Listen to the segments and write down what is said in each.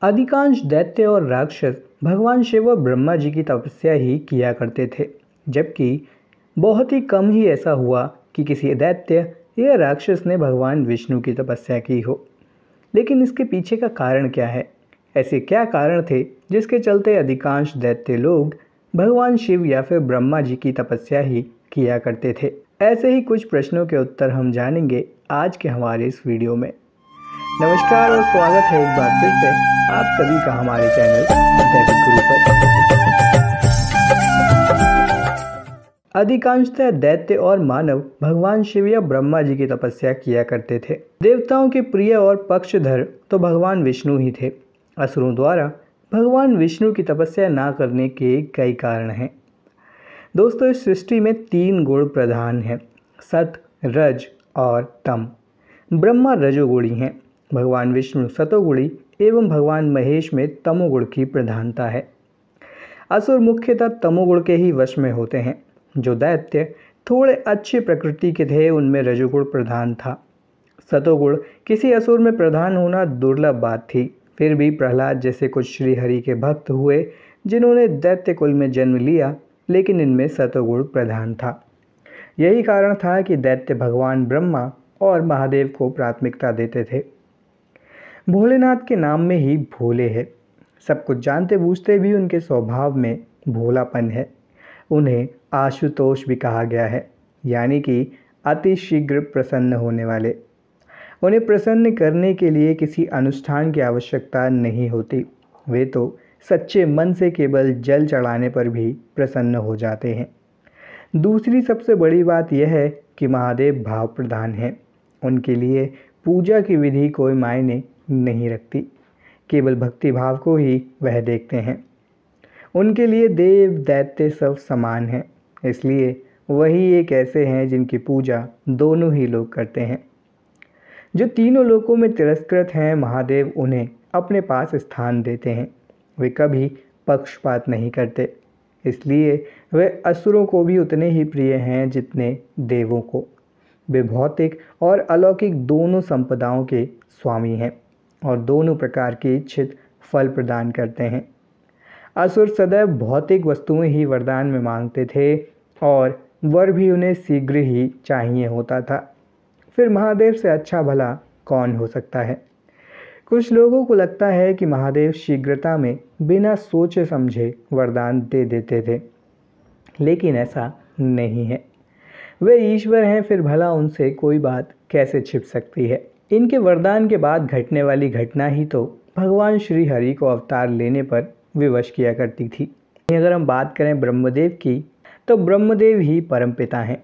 अधिकांश दैत्य और राक्षस भगवान शिव और ब्रह्मा जी की तपस्या ही किया करते थे, जबकि बहुत ही कम ही ऐसा हुआ कि किसी दैत्य या राक्षस ने भगवान विष्णु की तपस्या की हो। लेकिन इसके पीछे का कारण क्या है? ऐसे क्या कारण थे जिसके चलते अधिकांश दैत्य लोग भगवान शिव या फिर ब्रह्मा जी की तपस्या ही किया करते थे? ऐसे ही कुछ प्रश्नों के उत्तर हम जानेंगे आज के हमारे इस वीडियो में। नमस्कार और स्वागत है एक बार फिर से आप सभी का हमारे चैनल दैविक गुरु पर। अधिकांशतः दैत्य और मानव भगवान शिव या ब्रह्मा जी की तपस्या किया करते थे। देवताओं के प्रिय और पक्षधर तो भगवान विष्णु ही थे। असुरों द्वारा भगवान विष्णु की तपस्या ना करने के कई कारण हैं। दोस्तों, इस सृष्टि में 3 गुण प्रधान हैं, सत, रज और तम। ब्रह्मा रजोगुणी हैं, भगवान विष्णु सतोगुणी एवं भगवान महेश में तमोगुण की प्रधानता है। असुर मुख्यतः तमोगुण के ही वश में होते हैं। जो दैत्य थोड़े अच्छे प्रकृति के थे उनमें रजोगुण प्रधान था। सतोगुण किसी असुर में प्रधान होना दुर्लभ बात थी। फिर भी प्रहलाद जैसे कुछ श्रीहरि के भक्त हुए जिन्होंने दैत्य कुल में जन्म लिया, लेकिन इनमें सतोगुण प्रधान था। यही कारण था कि दैत्य भगवान ब्रह्मा और महादेव को प्राथमिकता देते थे। भोलेनाथ के नाम में ही भोले है। सब कुछ जानते बूझते भी उनके स्वभाव में भोलापन है। उन्हें आशुतोष भी कहा गया है, यानी कि अति शीघ्र प्रसन्न होने वाले। उन्हें प्रसन्न करने के लिए किसी अनुष्ठान की आवश्यकता नहीं होती। वे तो सच्चे मन से केवल जल चढ़ाने पर भी प्रसन्न हो जाते हैं। दूसरी सबसे बड़ी बात यह है कि महादेव भाव प्रधान हैं। उनके लिए पूजा की विधि कोई मायने नहीं रखती, केवल भक्ति भाव को ही वह देखते हैं। उनके लिए देव दैत्य सब समान हैं, इसलिए वही एक ऐसे हैं जिनकी पूजा दोनों ही लोग करते हैं। जो तीनों लोकों में तिरस्कृत हैं, महादेव उन्हें अपने पास स्थान देते हैं। वे कभी पक्षपात नहीं करते, इसलिए वे असुरों को भी उतने ही प्रिय हैं जितने देवों को। वे भौतिक और अलौकिक दोनों संपदाओं के स्वामी हैं और दोनों प्रकार के इच्छित फल प्रदान करते हैं। असुर सदैव भौतिक वस्तुएं ही वरदान में मांगते थे और वर भी उन्हें शीघ्र ही चाहिए होता था। फिर महादेव से अच्छा भला कौन हो सकता है? कुछ लोगों को लगता है कि महादेव शीघ्रता में बिना सोचे समझे वरदान दे देते थे, लेकिन ऐसा नहीं है। वे ईश्वर हैं, फिर भला उनसे कोई बात कैसे छिप सकती है? इनके वरदान के बाद घटने वाली घटना ही तो भगवान श्री हरि को अवतार लेने पर विवश किया करती थी। अगर हम बात करें ब्रह्मदेव की, तो ब्रह्मदेव ही परमपिता हैं।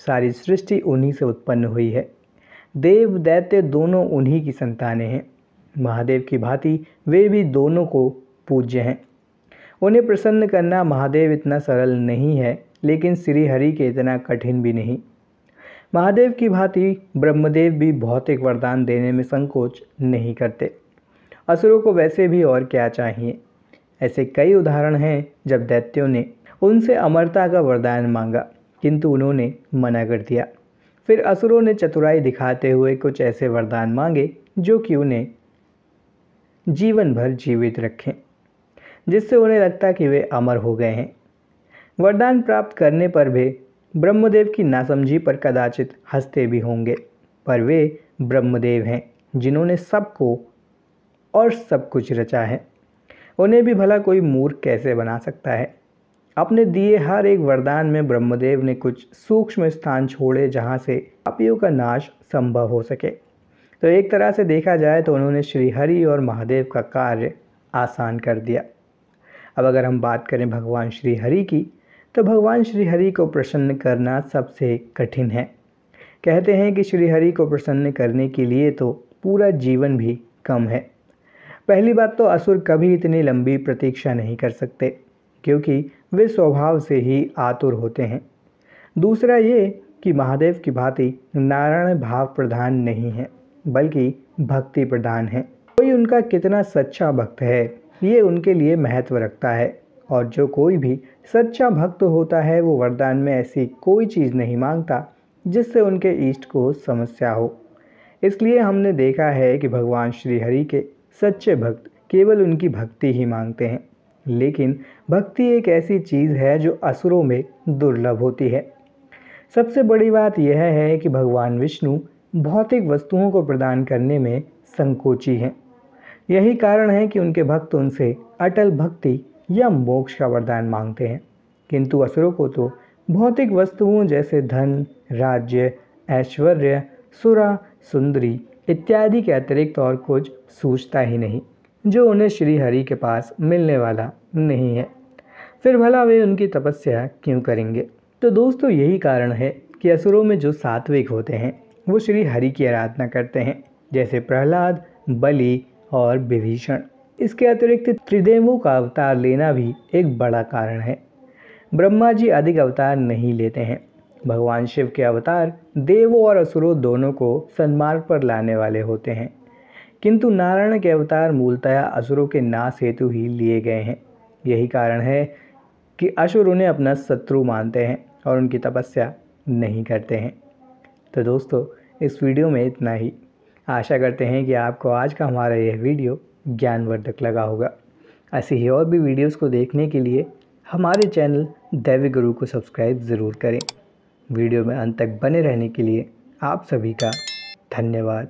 सारी सृष्टि उन्हीं से उत्पन्न हुई है। देव दैत्य दोनों उन्हीं की संतानें हैं। महादेव की भांति वे भी दोनों को पूज्य हैं। उन्हें प्रसन्न करना महादेव इतना सरल नहीं है, लेकिन श्री हरि के इतना कठिन भी नहीं। महादेव की भांति ब्रह्मदेव भी भौतिक वरदान देने में संकोच नहीं करते। असुरों को वैसे भी और क्या चाहिए। ऐसे कई उदाहरण हैं जब दैत्यों ने उनसे अमरता का वरदान मांगा, किंतु उन्होंने मना कर दिया। फिर असुरों ने चतुराई दिखाते हुए कुछ ऐसे वरदान मांगे जो कि उन्हें जीवन भर जीवित रखें, जिससे उन्हें लगता कि वे अमर हो गए हैं। वरदान प्राप्त करने पर वे ब्रह्मदेव की नासमझी पर कदाचित हंसते भी होंगे, पर वे ब्रह्मदेव हैं जिन्होंने सबको और सब कुछ रचा है। उन्हें भी भला कोई मूर्ख कैसे बना सकता है? अपने दिए हर एक वरदान में ब्रह्मदेव ने कुछ सूक्ष्म स्थान छोड़े जहां से पापियों का नाश संभव हो सके। तो एक तरह से देखा जाए तो उन्होंने श्री हरि और महादेव का कार्य आसान कर दिया। अब अगर हम बात करें भगवान श्री हरि की, तो भगवान श्री हरि को प्रसन्न करना सबसे कठिन है। कहते हैं कि श्री हरि को प्रसन्न करने के लिए तो पूरा जीवन भी कम है। पहली बात तो असुर कभी इतनी लंबी प्रतीक्षा नहीं कर सकते, क्योंकि वे स्वभाव से ही आतुर होते हैं। दूसरा ये कि महादेव की भांति नारायण भाव प्रधान नहीं है, बल्कि भक्ति प्रधान है। कोई उनका कितना सच्चा भक्त है, ये उनके लिए महत्व रखता है। और जो कोई भी सच्चा भक्त होता है वो वरदान में ऐसी कोई चीज़ नहीं मांगता जिससे उनके इष्ट को समस्या हो। इसलिए हमने देखा है कि भगवान श्री हरि के सच्चे भक्त केवल उनकी भक्ति ही मांगते हैं। लेकिन भक्ति एक ऐसी चीज़ है जो असुरों में दुर्लभ होती है। सबसे बड़ी बात यह है कि भगवान विष्णु भौतिक वस्तुओं को प्रदान करने में संकोची हैं। यही कारण है कि उनके भक्त उनसे अटल भक्ति या मोक्ष का वरदान मांगते हैं, किंतु असुरों को तो भौतिक वस्तुओं जैसे धन, राज्य, ऐश्वर्य, सुरा, सुंदरी इत्यादि के अतिरिक्त और कुछ सूझता ही नहीं जो उन्हें श्री हरि के पास मिलने वाला नहीं है। फिर भला वे उनकी तपस्या क्यों करेंगे? तो दोस्तों, यही कारण है कि असुरों में जो सात्विक होते हैं वो श्री हरि की आराधना करते हैं, जैसे प्रहलाद, बलि और विभीषण। इसके अतिरिक्त त्रिदेवों का अवतार लेना भी एक बड़ा कारण है। ब्रह्मा जी अधिक अवतार नहीं लेते हैं। भगवान शिव के अवतार देवों और असुरों दोनों को सन्मार्ग पर लाने वाले होते हैं, किंतु नारायण के अवतार मूलतः असुरों के नाश हेतु ही लिए गए हैं। यही कारण है कि असुर उन्हें अपना शत्रु मानते हैं और उनकी तपस्या नहीं करते हैं। तो दोस्तों, इस वीडियो में इतना ही। आशा करते हैं कि आपको आज का हमारा यह वीडियो ज्ञानवर्धक लगा होगा। ऐसे ही और भी वीडियोस को देखने के लिए हमारे चैनल दैविक गुरु को सब्सक्राइब ज़रूर करें। वीडियो में अंत तक बने रहने के लिए आप सभी का धन्यवाद।